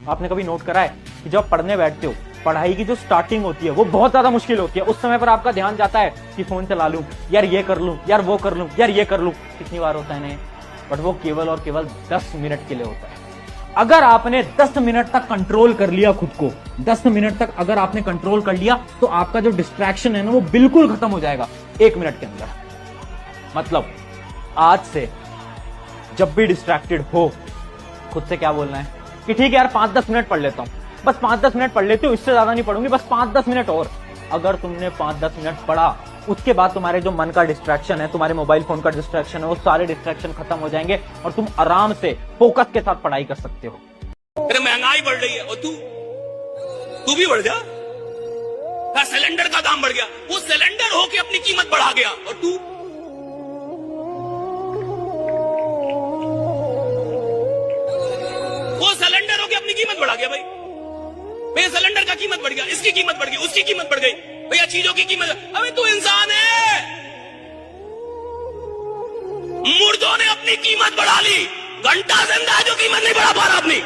आपने कभी नोट करा है कि जब पढ़ने बैठते हो, पढ़ाई की जो स्टार्टिंग होती है वो बहुत ज्यादा मुश्किल होती है। उस समय पर आपका ध्यान जाता है कि फोन चला लूं, यार ये कर लूं, यार वो कर लूं, यार ये कर लूं। कितनी बार होता है नहीं, बट वो केवल और केवल 10 मिनट के लिए होता है। अगर आपने 10 मिनट तक कंट्रोल कर लिया खुद को, 10 मिनट तक अगर आपने कंट्रोल कर लिया, तो आपका जो डिस्ट्रैक्शन है ना वो बिल्कुल खत्म हो जाएगा 1 मिनट के अंदर। मतलब आज से जब भी डिस्ट्रैक्टेड हो, खुद से क्या बोलना है कि ठीक है यार 5-10 मिनट पढ़ लेता हूं, बस 5-10 मिनट पढ़ लेती हूँ, इससे ज्यादा नहीं पढ़ूंगी, बस 5-10 मिनट और। अगर तुमने 5-10 मिनट पढ़ा, उसके बाद तुम्हारे जो मन का डिस्ट्रैक्शन है, तुम्हारे मोबाइल फोन का डिस्ट्रैक्शन है, वो सारे डिस्ट्रैक्शन खत्म हो जाएंगे और तुम आराम से फोकस के साथ पढ़ाई कर सकते हो। अरे महंगाई बढ़ रही है और तू भी बढ़ जा। सिलेंडर का दाम बढ़ गया, वो सिलेंडर होके अपनी कीमत बढ़ा गया और तू सिलेंडर होके अपनी कीमत बढ़ा गया। भाई सिलेंडर का कीमत बढ़ गया, इसकी कीमत बढ़ गई, उसकी कीमत बढ़ गई, भैया चीजों की कीमत। अबे तू इंसान है, मुर्दों ने अपनी कीमत बढ़ा ली, घंटा जिंदा है जो कीमत नहीं बढ़ा पा रहा अपनी।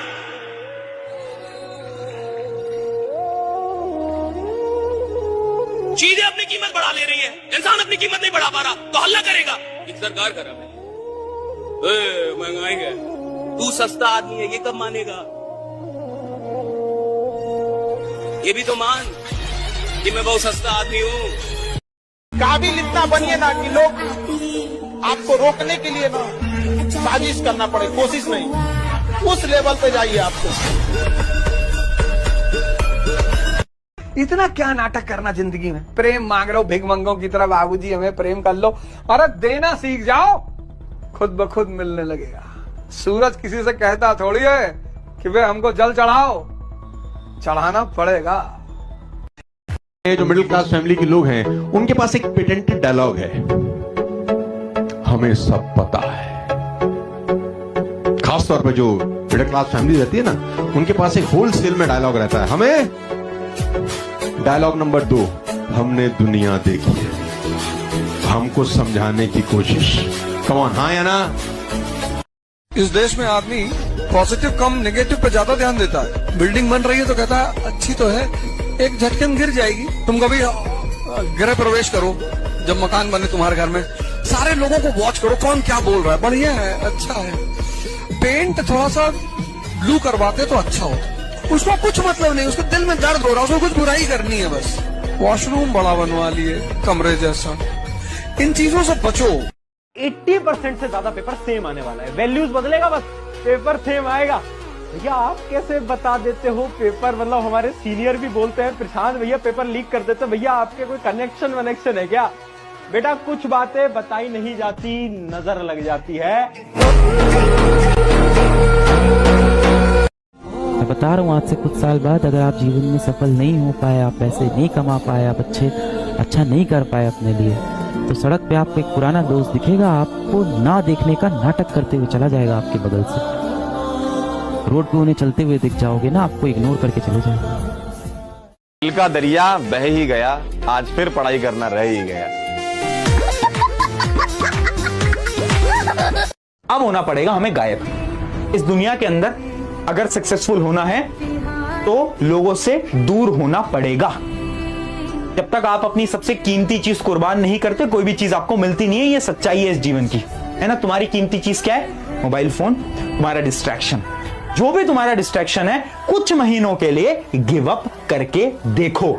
चीजें अपनी कीमत बढ़ा ले रही है, इंसान अपनी कीमत नहीं बढ़ा पा रहा, तो हल्ला करेगा एक सरकार करा महंगाई है, तू सस्ता आदमी है, ये कब मानेगा? ये भी तो मान कि मैं बहुत सस्ता आदमी हूँ। काबिल इतना बनिए ना कि लोग आपको रोकने के लिए ना साजिश करना पड़े, कोशिश नहीं, उस लेवल पे जाइए। आपको इतना क्या नाटक करना जिंदगी में? प्रेम मांग रहे हो भिखमंगों की तरह, बाबूजी हमें प्रेम कर लो। अरे देना सीख जाओ, खुद ब खुद मिलने लगेगा। सूरज किसी से कहता थोड़ी है कि वे हमको जल चढ़ाओ, चढ़ाना पड़ेगा। ये जो मिडिल क्लास फैमिली के लोग हैं, उनके पास एक पेटेंटेड डायलॉग है, हमें सब पता है। खासतौर पे जो मिडिल क्लास फैमिली रहती है ना, उनके पास एक होलसेल में डायलॉग रहता है, हमें। डायलॉग नंबर 2, हमने दुनिया देखी है, हमको समझाने की कोशिश। कम ऑन, हाँ या ना? इस देश में आदमी पॉजिटिव कम नेगेटिव पे ज्यादा ध्यान देता है। बिल्डिंग बन रही है तो कहता है अच्छी तो है, एक झटके में गिर जाएगी। तुम कभी गृह प्रवेश करो, जब मकान बने तुम्हारे घर में, सारे लोगों को वॉच करो कौन क्या बोल रहा है, बढ़िया है, अच्छा है। पेंट थोड़ा सा ब्लू करवाते तो अच्छा होता, उसको कुछ मतलब नहीं, उसके दिल में दर्द हो रहा है, उसको कुछ बुराई करनी है बस। वॉशरूम बड़ा बनवा लिए, कमरे जैसा। इन चीजों से बचो। 80% से ज्यादा पेपर सेम आने वाला है, वैल्यूज बदलेगा बस, पेपर सेम आएगा। भैया आप कैसे बता देते हो पेपर, मतलब हमारे सीनियर भी बोलते हैं प्रशांत भैया पेपर लीक कर देते, भैया आपके कोई कनेक्शन वनेक्शन है क्या? बेटा कुछ बातें बताई नहीं जाती, नजर लग जाती है। मैं बता रहा हूँ, आज से कुछ साल बाद अगर आप जीवन में सफल नहीं हो पाए, आप पैसे नहीं कमा पाए, आप अच्छा नहीं कर पाए अपने लिए, तो सड़क पे आपको एक पुराना दोस्त दिखेगा, आपको ना देखने का नाटक करते हुए चला जाएगा आपके बगल से। रोड पे उन्हें चलते हुए दिख जाओगे ना, आपको इग्नोर करके चले जाएगा। दिल का दरिया बह ही गया, आज फिर पढ़ाई करना रह ही गया। अब होना पड़ेगा हमें गायब। इस दुनिया के अंदर अगर सक्सेसफुल होना है तो लोगों से दूर होना पड़ेगा। जब तक आप अपनी सबसे कीमती चीज कुर्बान नहीं करते, कोई भी चीज आपको मिलती नहीं है। ये सच्चाई है इस जीवन की, है ना। तुम्हारी कीमती चीज क्या है? मोबाइल फोन, तुम्हारा डिस्ट्रैक्शन। जो भी तुम्हारा डिस्ट्रैक्शन है, कुछ महीनों के लिए गिव अप करके देखो।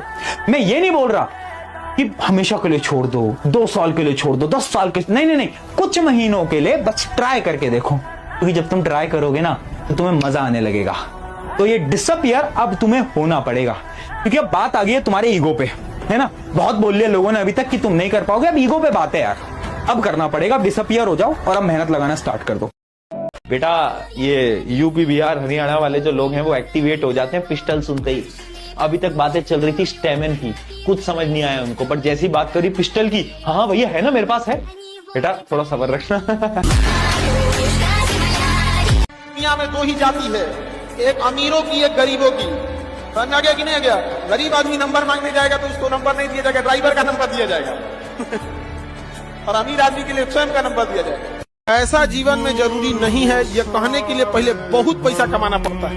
मैं ये नहीं बोल रहा कि हमेशा के लिए छोड़ दो, 2 साल के लिए छोड़ दो, 10 साल के, नहीं, कुछ महीनों के लिए बस ट्राई करके देखो। क्योंकि जब तुम ट्राई करोगे ना तो तुम्हें मजा आने लगेगा। तो ये डिसअपियर अब तुम्हें होना पड़ेगा, क्योंकि अब बात आ गई है तुम्हारे ईगो पे, है ना। बहुत बोल लिया लोगों ने अभी तक कि तुम नहीं कर पाओगे, अब ईगो पे बात है यार, अब करना पड़ेगा। अब डिसअपियर हो जाओ और अब मेहनत लगाना स्टार्ट कर दो। बेटा ये यूपी बिहार हरियाणा वाले जो लोग हैं वो एक्टिवेट हो जाते हैं पिस्टल सुनते ही। अभी तक बातें चल रही थी स्टेमिन की, कुछ समझ नहीं आया उनको, बट जैसी बात करी पिस्टल की, हाँ भैया है ना मेरे पास है। बेटा थोड़ा सब्र रखना। दुनिया में 2 ही जाति है, एक अमीरों की, एक गरीबों की। समझ आ गया कि नहीं आ गया? गरीब आदमी नंबर मांगने जाएगा तो उसको नंबर नहीं दिया जाएगा, ड्राइवर का नंबर दिया जाएगा। और अमीर आदमी के लिए स्वयं का नंबर दिया जाएगा। ऐसा जीवन में जरूरी नहीं है, यह कहने के लिए पहले बहुत पैसा कमाना पड़ता है।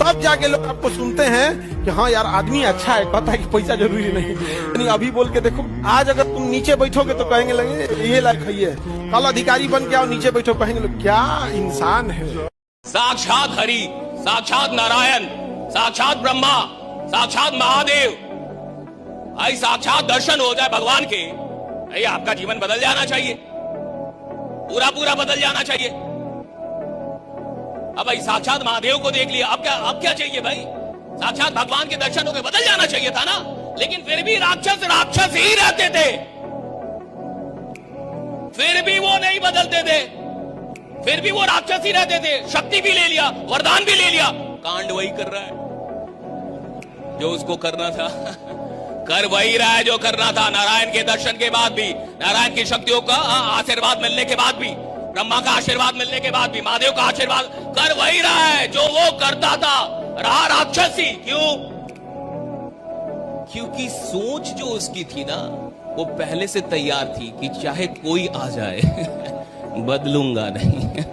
तब जाके लोग आपको सुनते हैं कि हाँ यार आदमी अच्छा है, पता है कि पैसा जरूरी नहीं। यानी अभी बोल के देखो, आज अगर तुम नीचे बैठोगे तो कहेंगे लगे ये लायक है, ये कल अधिकारी बन के आओ नीचे बैठो कहेंगे लोग क्या इंसान है। साक्षात हरि, साक्षात नारायण, साक्षात ब्रह्मा, साक्षात महादेव, भाई साक्षात दर्शन हो जाए भगवान के, भाई आपका जीवन बदल जाना चाहिए, पूरा पूरा बदल जाना चाहिए। अब भाई साक्षात महादेव को देख लिया, अब क्या चाहिए भाई? साक्षात भगवान के दर्शन हो गए, बदल जाना चाहिए था ना। लेकिन फिर भी राक्षस ही रहते थे, फिर भी वो नहीं बदलते थे, फिर भी वो राक्षस ही रहते थे। शक्ति भी ले लिया, वरदान भी ले लिया, कांड वही कर रहा है जो उसको करना था। कर वही रहा है जो करना था। नारायण के दर्शन के बाद भी, नारायण की शक्तियों का आशीर्वाद मिलने के बाद भी, ब्रह्मा का आशीर्वाद मिलने के बाद भी, महादेव का आशीर्वाद, कर वही रहा है जो वो करता था, रहा राक्षसी। क्यों? क्योंकि सोच जो उसकी थी ना, वो पहले से तैयार थी कि चाहे कोई आ जाए बदलूंगा नहीं।